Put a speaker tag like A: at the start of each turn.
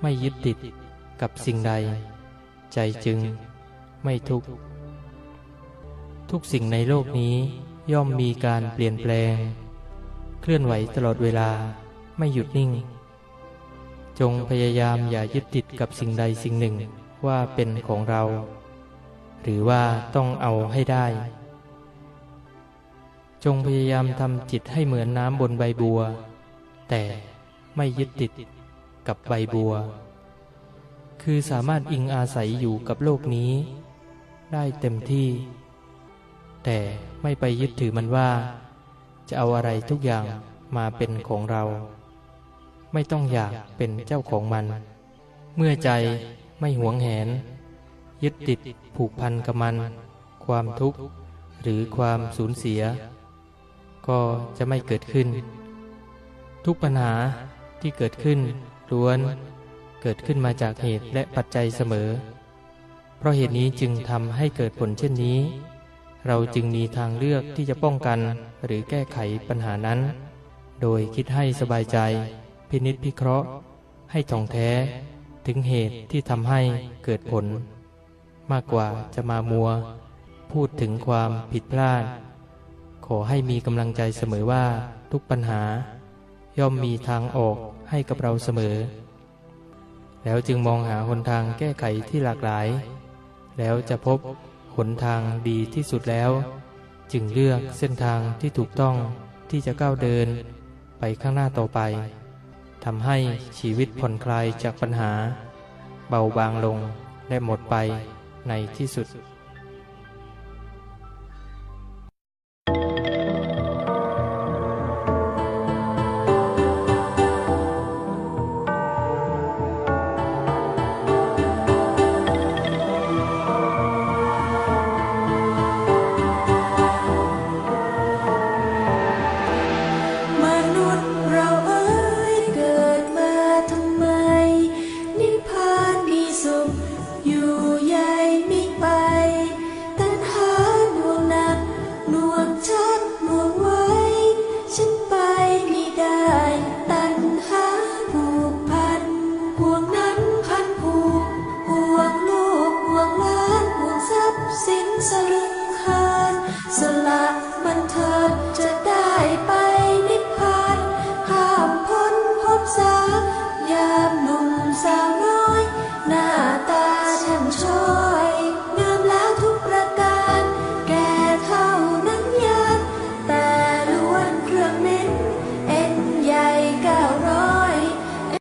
A: ไม่ยึดติดกับสิ่งใดใจจึงไม่ทุกข์ทุกสิ่งในโลกนี้ย่อมมีการเปลี่ยนแปลงเคลื่อนไหวตลอดเวลาไม่หยุดนิ่งจงพยายามอย่ายึดติดกับสิ่งใดสิ่งหนึ่งว่าเป็นของเราหรือว่าต้องเอาให้ได้จงพยายามทำจิตให้เหมือนน้ำบนใบบัวแต่ไม่ยึดติดกับใบบัวคือสามารถอิงอาศัยอยู่กับโลกนี้ได้เต็มที่แต่ไม่ไปยึดถือมันว่าจะเอาอะไรทุกอย่างมาเป็นของเราไม่ต้องอยากเป็นเจ้าของมันเมื่อใจไม่หวงแหนยึดติดผูกพันกับมันความทุกข์หรือความสูญเสียก็จะไม่เกิดขึ้นทุกปัญหาที่เกิดขึ้นล้วนเกิดขึ้นมาจากเหตุและปัจจัยเสมอเพราะเหตุนี้จึงทำให้เกิดผลเช่นนี้เราจึงมีทางเลือกที่จะป้องกันหรือแก้ไขปัญหานั้นโดยคิดให้สบายใจพินิจพิเคราะห์ให้ท่องแท้ถึงเหตุที่ทำให้เกิดผลมากกว่าจะมามัวพูดถึงความผิดพลาดขอให้มีกำลังใจเสมอว่าทุกปัญหาย่อมมีทางออกให้กับเราเสมอแล้วจึงมองหาหนทางแก้ไขที่หลากหลายแล้วจะพบหนทางดีที่สุดแล้วจึงเลือกเส้นทางที่ถูกต้องที่จะก้าวเดินไปข้างหน้าต่อไปทำให้ชีวิตผ่อนคลายจากปัญหาเบาบางลงและหมดไปในที่สุด